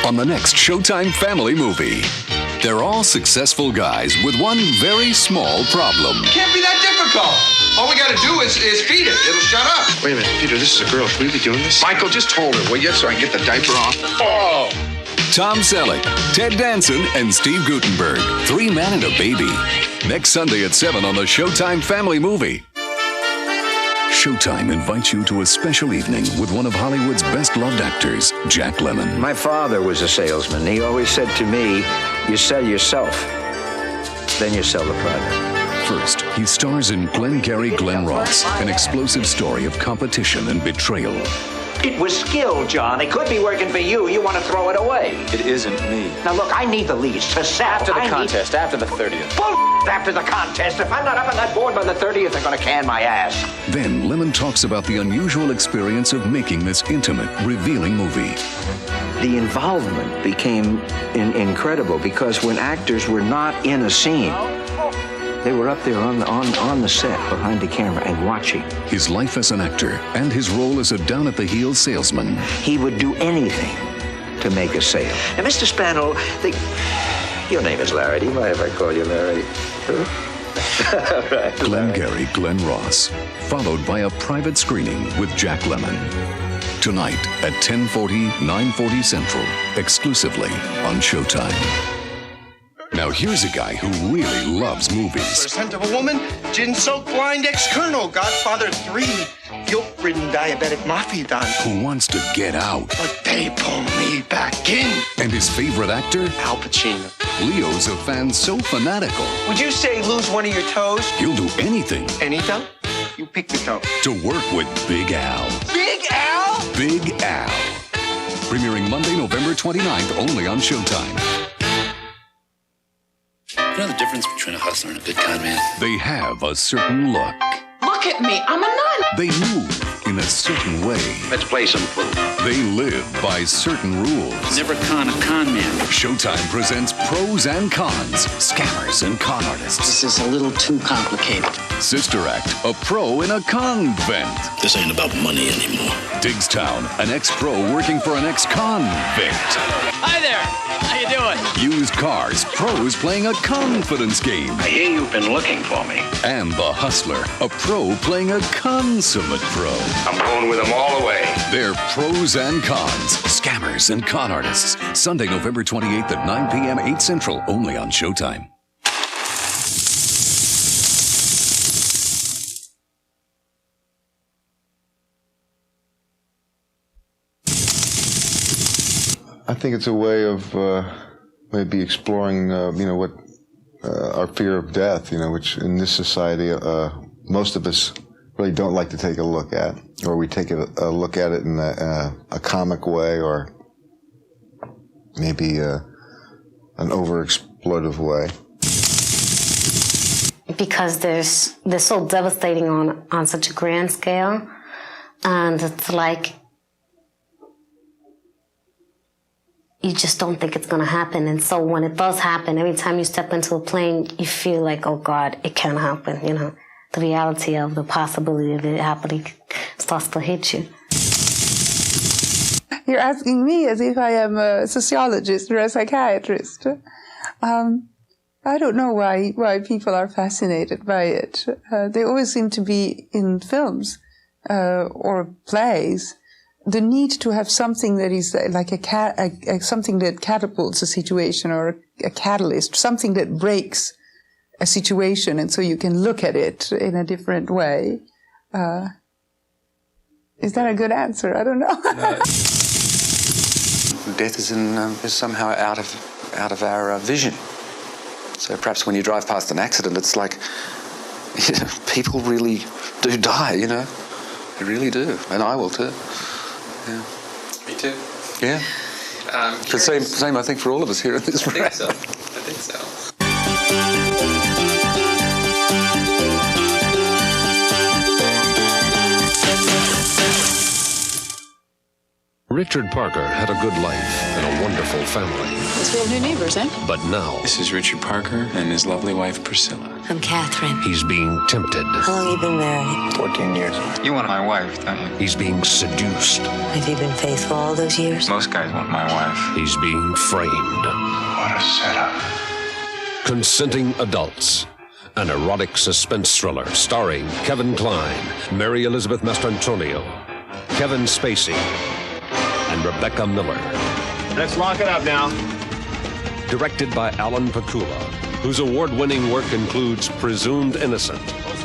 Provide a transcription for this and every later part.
on the next Showtime Family Movie. They're all successful guys with one very small problem. Can't be that difficult. All we gotta do is feed it. It'll shut up. Wait a minute, Peter, this is a girl. Can we be doing this? Michael, just hold her, will you, so I can get the diaper off? Oh! Tom Selleck, Ted Danson, and Steve Guttenberg. 3 Men and a Baby. Next Sunday at 7 on the Showtime Family Movie. Showtime invites you to a special evening with one of Hollywood's best-loved actors, Jack Lemmon. My father was a salesman. He always said to me, you sell yourself, then you sell the product. First, he stars in Glengarry Glen Ross, an explosive story of competition and betrayal. It was skill, John. It could be working for you. You want to throw it away. It isn't me. Now, look, I need the leads to sell. After the contest, after the 30th. Bull after the contest. If I'm not up on that board by the 30th, they're going to can my ass. Then Lemmon talks about the unusual experience of making this intimate, revealing movie. The involvement became incredible because when actors were not in a scene, they were up there on the set behind the camera and watching. His life as an actor and his role as a down-at-the-heels salesman. He would do anything to make a sale. And Mr. Spano, your name is Larry. Do you mind if I call you Larry? Right, Glengarry Glen Ross, followed by a private screening with Jack Lemmon. Tonight at 10:40, 9:40 Central, exclusively on Showtime. Now here's a guy who really loves movies. Percent of a woman, gin-soaked blind ex-colonel, Godfather 3, guilt-ridden diabetic mafia don. Who wants to get out. But they pull me back in. And his favorite actor? Al Pacino. Leo's a fan so fanatical. Would you say lose one of your toes? He'll do anything. Any toe? You pick the toe. To work with Big Al. Big Al? Big Al. Premiering Monday, November 29th, only on Showtime. You know the difference between a hustler and a good con man? They have a certain look. Look at me, I'm a nun. They move in a certain way. Let's play some pool. They live by certain rules. Never con a con man. Showtime presents Pros and Cons, Scammers and Con Artists. This is a little too complicated. Sister Act, a pro in a convent. This ain't about money anymore. Digstown, an ex-pro working for an ex-convict. Hi there, how you doing? Used cars, pros playing a confidence game. I hear you've been looking for me. And The Hustler, a pro playing a consummate pro. I'm going with them all the way. They're Pros and Cons, Scammers and Con Artists. Sunday, November 28th at 9 p.m., 8 Central, only on Showtime. I think it's a way of maybe exploring, what our fear of death, which in this society, most of us really don't like to take a look at, or we take a look at it in a comic way, or maybe an over-exploitive way. Because they're so devastating on such a grand scale, and it's like you just don't think it's going to happen. And so when it does happen, every time you step into a plane, you feel like, oh God, it can happen, The reality of the possibility of it happening starts to hit you. You're asking me as if I am a sociologist or a psychiatrist. I don't know why people are fascinated by it. They always seem to be in films or plays. The need to have something that is like something that catapults a situation, or a catalyst, something that breaks a situation, and so you can look at it in a different way. Is that a good answer? I don't know. Death is somehow out of our vision. So perhaps when you drive past an accident, it's like, people really do die. They really do, and I will too. Yeah. Me too. Yeah. The same, I think, for all of us here in this room. I think so. Richard Parker had a good life and a wonderful family. Let's have new neighbors, eh? But now... This is Richard Parker and his lovely wife, Priscilla. I'm Catherine. He's being tempted. How long have you been married? 14 years. You want my wife, don't you? He's being seduced. Have you been faithful all those years? Most guys want my wife. He's being framed. What a setup. Consenting Adults. An erotic suspense thriller starring Kevin Kline, Mary Elizabeth Mastrantonio, Kevin Spacey, and Rebecca Miller. Let's lock it up now. Directed by Alan Pakula, whose award-winning work includes Presumed Innocent,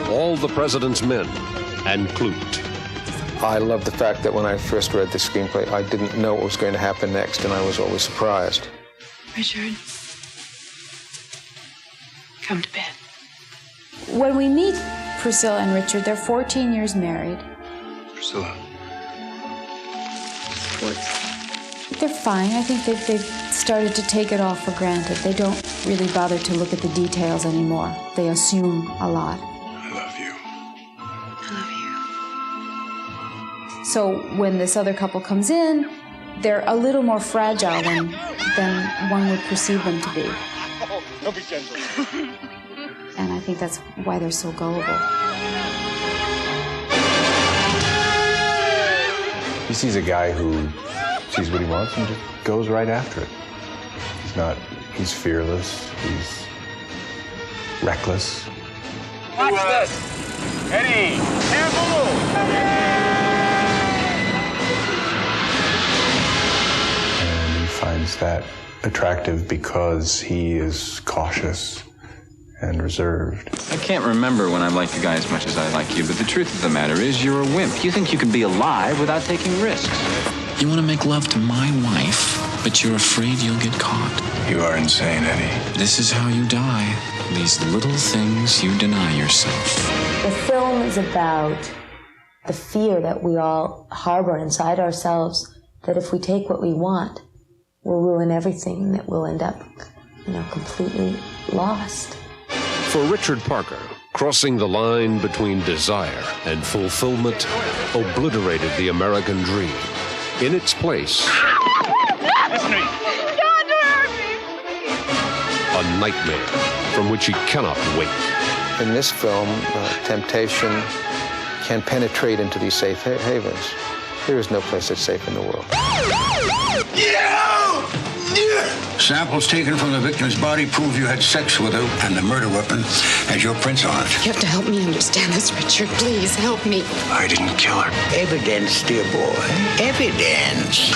All the President's Men, and Clute. I love the fact that when I first read the screenplay, I didn't know what was going to happen next, and I was always surprised. Richard, come to bed. When we meet Priscilla and Richard, they're 14 years married. Priscilla. They're fine. I think they've started to take it all for granted. They don't really bother to look at the details anymore. They assume a lot. I love you. I love you. So when this other couple comes in, they're a little more fragile than one would perceive them to be. Oh, don't be gentle. And I think that's why they're so gullible. He sees a guy who sees what he wants and just goes right after it. He's fearless, he's reckless. Watch this. Eddie, careful. And he finds that attractive because he is cautious and reserved. I can't remember when I liked a guy as much as I like you, but the truth of the matter is you're a wimp. You think you can be alive without taking risks. You want to make love to my wife, but you're afraid you'll get caught. You are insane, Eddie. This is how you die. These little things you deny yourself. The film is about the fear that we all harbor inside ourselves, that if we take what we want, we'll ruin everything, and that we'll end up, completely lost. For Richard Parker, crossing the line between desire and fulfillment obliterated the American dream. In its place, a nightmare from which he cannot wake. In this film, temptation can penetrate into these safe havens. There is no place that's safe in the world. Samples taken from the victim's body prove you had sex with her, and the murder weapon has your prints on it. You have to help me understand this, Richard. Please help me. I didn't kill her. Evidence, dear boy. Evidence.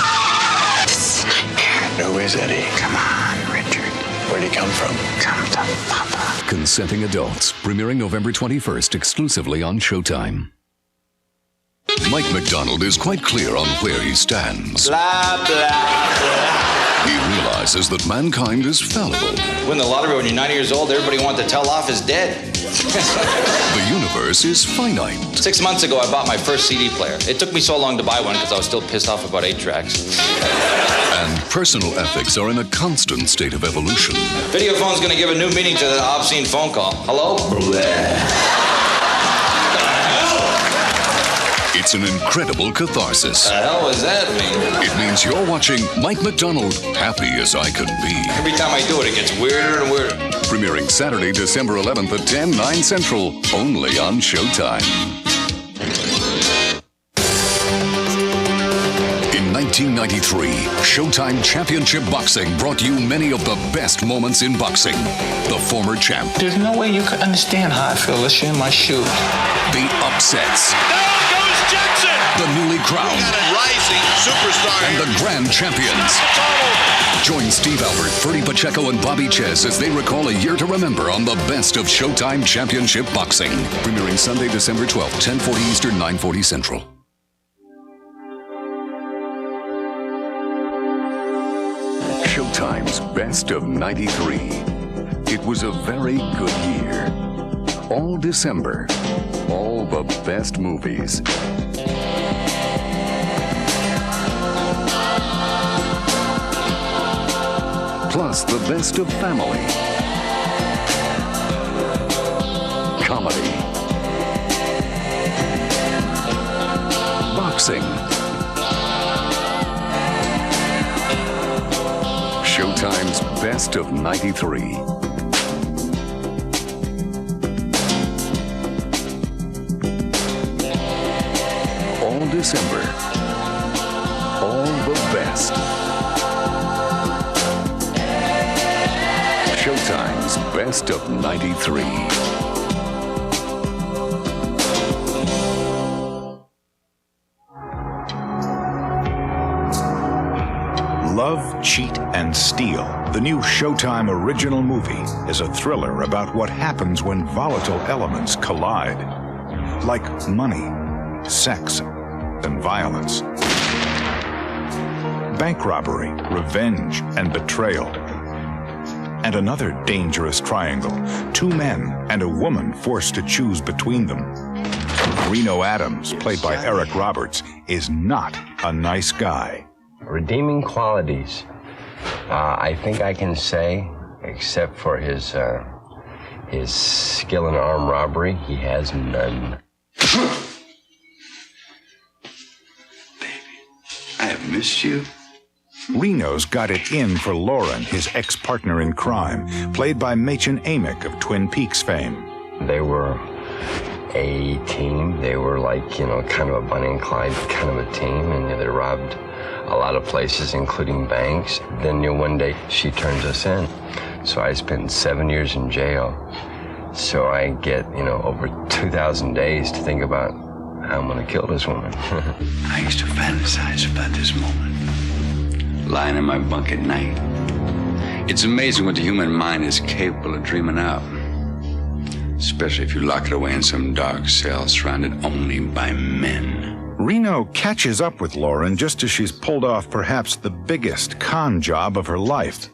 This is a nightmare. No, where's Eddie? Come on, Richard. Where'd he come from? Come to Papa. Consenting Adults, premiering November 21st exclusively on Showtime. Mike McDonald is quite clear on where he stands. Blah, blah, blah. He realizes that mankind is fallible. Win the lottery when you're 90 years old, everybody wanted to tell off is dead. The universe is finite. 6 months ago, I bought my first CD player. It took me so long to buy one because I was still pissed off about 8 tracks. And personal ethics are in a constant state of evolution. Video phone's gonna give a new meaning to the obscene phone call. Hello? It's an incredible catharsis. The hell does that mean? It means you're watching Mike McDonald, Happy as I Can Be. Every time I do it, it gets weirder and weirder. Premiering Saturday, December 11th at 10, 9 Central, only on Showtime. In 1993, Showtime Championship Boxing brought you many of the best moments in boxing. The former champ. There's no way you could understand how I feel. Let's in my shoes. The upsets. The newly crowned rising superstar and the grand champions. Join Steve Albert, Ferdy Pacheco, and Bobby Ches as they recall a year to remember on the best of Showtime Championship Boxing. Premiering Sunday, December 12th, 10:40 Eastern, 9:40 Central. Showtime's Best of 93. It was a very good year. All December, all the best movies. Plus the best of family, comedy, boxing, Showtime's Best of 93. All December, all the best. Showtime's Best of 93. Love, Cheat, and Steal, the new Showtime original movie, is a thriller about what happens when volatile elements collide. Like money, sex, and violence. Bank robbery, revenge, and betrayal. And another dangerous triangle, two men and a woman forced to choose between them. Reno Adams, played by Eric Roberts, is not a nice guy. Redeeming qualities, I think I can say, except for his skill in armed robbery, he has none. I have missed you. Reno's got it in for Lauren, his ex-partner in crime, played by Machen Amick of Twin Peaks fame. They were a team. They were like, kind of a Bonnie and Clyde kind of a team, and they robbed a lot of places, including banks. Then one day she turns us in. So I spent 7 years in jail. So I get, over 2,000 days to think about how I'm gonna kill this woman. I used to fantasize about this moment. Lying in my bunk at night. It's amazing what the human mind is capable of dreaming out. Especially if you lock it away in some dark cell surrounded only by men. Reno catches up with Lauren just as she's pulled off perhaps the biggest con job of her life.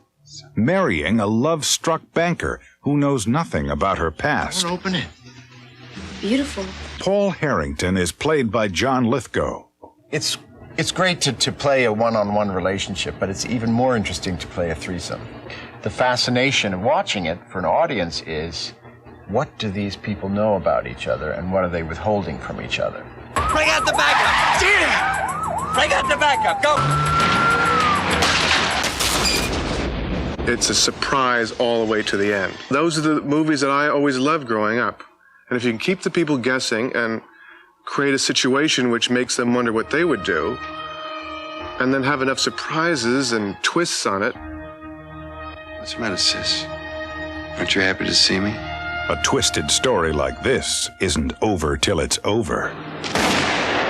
Marrying a love-struck banker who knows nothing about her past. Open it. Beautiful. Paul Harrington is played by John Lithgow. It's great to play a one-on-one relationship, but it's even more interesting to play a threesome. The fascination of watching it for an audience is, what do these people know about each other and what are they withholding from each other? Bring out the backup! Yeah! Bring out the backup! Go! It's a surprise all the way to the end. Those are the movies that I always loved growing up. And if you can keep the people guessing and create a situation which makes them wonder what they would do, and then have enough surprises and twists on it. What's the matter, sis? Aren't you happy to see me? A twisted story like this isn't over till it's over.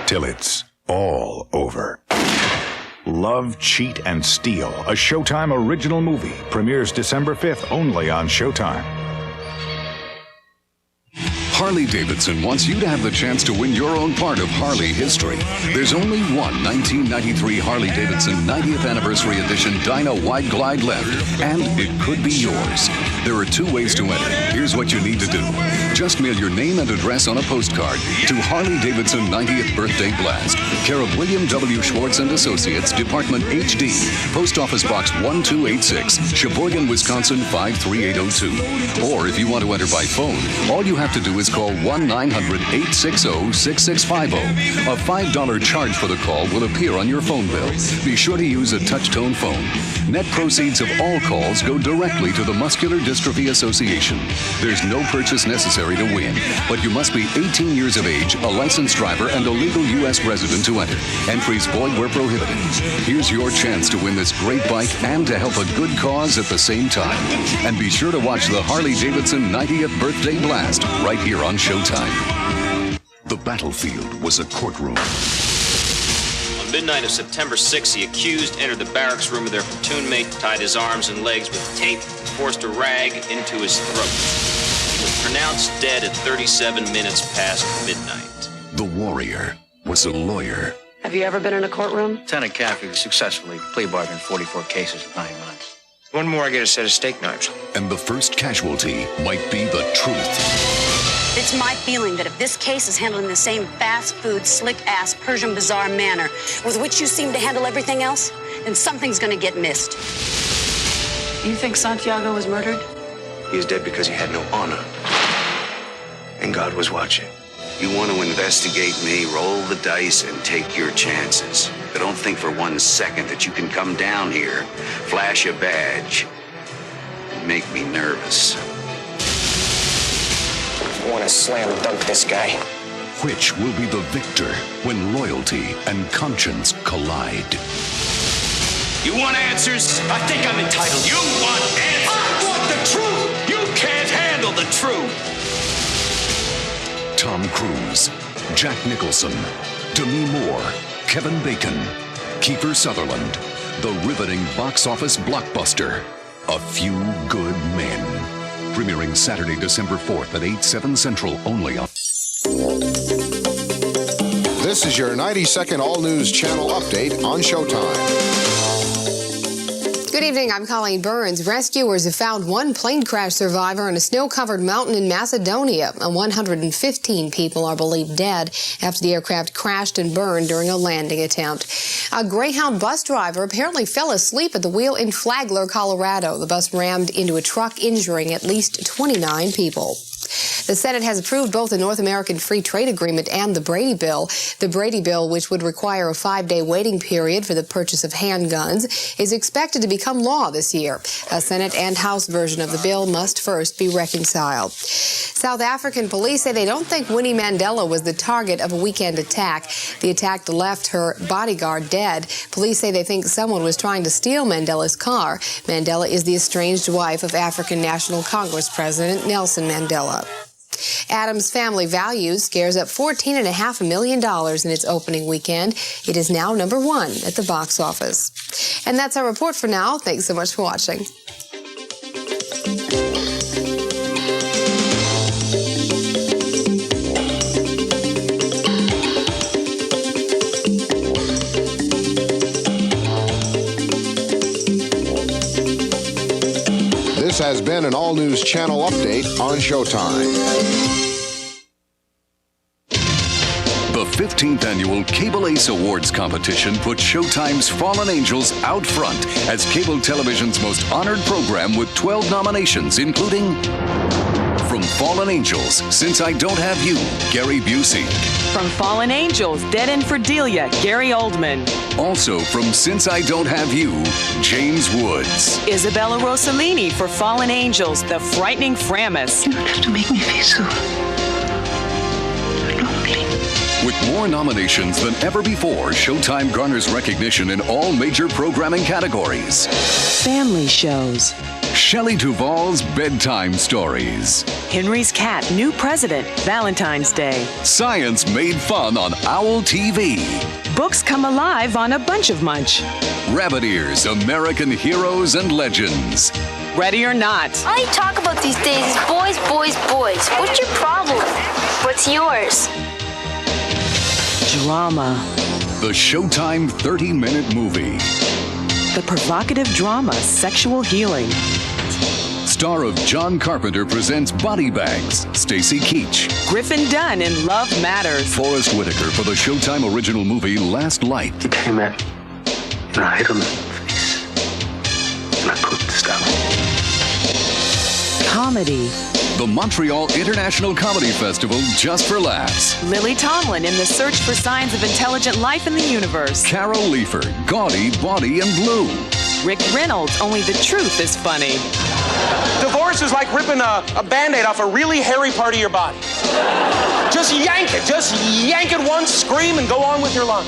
Till it's all over. Love, Cheat, and Steal, a Showtime original movie, premieres December 5th only on Showtime. HarleyDavidson wants you to have the chance to win your own part of Harley history. There's only one 1993 HarleyDavidson 90th Anniversary Edition Dyna Wide Glide left, and it could be yours. There are two ways to enter. Here's what you need to do. Just mail your name and address on a postcard to HarleyDavidson 90th Birthday Blast, care of William W. Schwartz and Associates, Department HD, Post Office Box 1286, Sheboygan, Wisconsin 53802. Or if you want to enter by phone, all you have to do is call 1-900-860-6650. A $5 charge for the call will appear on your phone bill. Be sure to use a touch-tone phone. Net proceeds of all calls go directly to the Muscular Dystrophy Association. There's no purchase necessary to win, but you must be 18 years of age, a licensed driver, and a legal U.S. resident to enter. Entries void where prohibited. Here's your chance to win this great bike and to help a good cause at the same time. And be sure to watch the HarleyDavidson 90th Birthday Blast right here on Showtime. The battlefield was a courtroom. On midnight of September 6th, the accused entered the barracks room of their platoon mate, tied his arms and legs with tape, forced a rag into his throat. He was pronounced dead at 37 minutes past midnight. The warrior was a lawyer. Have you ever been in a courtroom? Lieutenant Caffrey successfully plea bargained 44 cases in 9 months. One more, I get a set of steak knives. And the first casualty might be the truth. It's my feeling that if this case is handled in the same fast food, slick-ass, Persian bazaar manner with which you seem to handle everything else, then something's gonna get missed. You think Santiago was murdered? He's dead because he had no honor. And God was watching. You want to investigate me, roll the dice and take your chances. But don't think for 1 second that you can come down here, flash flash a badge and make me nervous. I want to slam dunk this guy. Which will be the victor when loyalty and conscience collide? You want answers? I think I'm entitled. You want answers? I want the truth! You can't handle the truth! Tom Cruise, Jack Nicholson, Demi Moore, Kevin Bacon, Kiefer Sutherland, the riveting box office blockbuster, A Few Good Men. Premiering Saturday, December 4th at 8/7 Central, only on... This is your 90-second all-news channel update on Showtime. Good evening, I'm Colleen Burns. Rescuers have found one plane crash survivor on a snow-covered mountain in Macedonia. 115 people are believed dead after the aircraft crashed and burned during a landing attempt. A Greyhound bus driver apparently fell asleep at the wheel in Flagler, Colorado. The bus rammed into a truck, injuring at least 29 people. The Senate has approved both the North American Free Trade Agreement and the Brady Bill. The Brady Bill, which would require a 5-day waiting period for the purchase of handguns, is expected to become law this year. A Senate and House version of the bill must first be reconciled. South African police say they don't think Winnie Mandela was the target of a weekend attack. The attack left her bodyguard dead. Police say they think someone was trying to steal Mandela's car. Mandela is the estranged wife of African National Congress President Nelson Mandela. Addams Family Values scares up $14.5 million in its opening weekend. It is now #1 at the box office. And that's our report for now. Thanks so much for watching. This has been an all-news channel update on Showtime. The 15th annual Cable Ace Awards competition puts Showtime's Fallen Angels out front as cable television's most honored program with 12 nominations, including from Fallen Angels, Since I Don't Have You, Gary Busey. From Fallen Angels, Dead End for Delia, Gary Oldman. Also from Since I Don't Have You, James Woods. Isabella Rossellini for Fallen Angels, The Frightening Framus. You don't have to make me feel so lonely. With more nominations than ever before, Showtime garners recognition in all major programming categories. Family shows. Shelley Duvall's Bedtime Stories. Henry's Cat, New President, Valentine's Day. Science Made Fun on Owl TV. Books Come Alive on A Bunch of Munch. Rabbit Ears, American Heroes and Legends. Ready or Not. All you talk about these days is boys, boys, boys. What's your problem? What's yours? Drama. The Showtime 30-minute movie. The provocative drama, Sexual Healing. Star of John Carpenter presents Body Bags, Stacy Keach. Griffin Dunn in Love Matters. Forrest Whitaker for the Showtime original movie Last Light. He came at me, and I hit him in the face, and I couldn't stop him. Comedy. The Montreal International Comedy Festival Just for Laughs. Lily Tomlin in The Search for Signs of Intelligent Life in the Universe. Carol Leifer, Gaudy, Body, and Blue. Rick Reynolds, Only the Truth is Funny. Divorce is like ripping a Band-Aid off a really hairy part of your body. Just yank it once, scream, and go on with your life.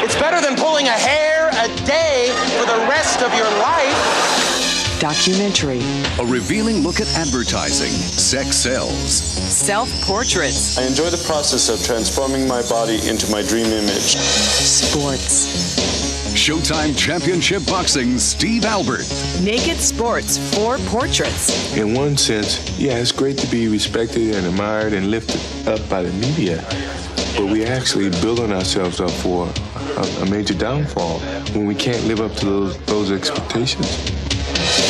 It's better than pulling a hair a day for the rest of your life. Documentary. A revealing look at advertising. Sex sells. Self-portraits. I enjoy the process of transforming my body into my dream image. Sports. Showtime Championship Boxing, Steve Albert. Naked Sports, 4 portraits. In one sense, yeah, it's great to be respected and admired and lifted up by the media, but we're actually building ourselves up for a major downfall when we can't live up to those expectations.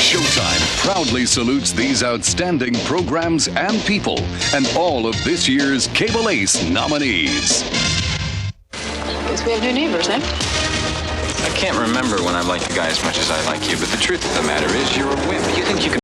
Showtime proudly salutes these outstanding programs and people, and all of this year's Cable Ace nominees. Guess we have new neighbors, eh? I can't remember when I liked the guy as much as I like you, but the truth of the matter is you're a wimp. You think you can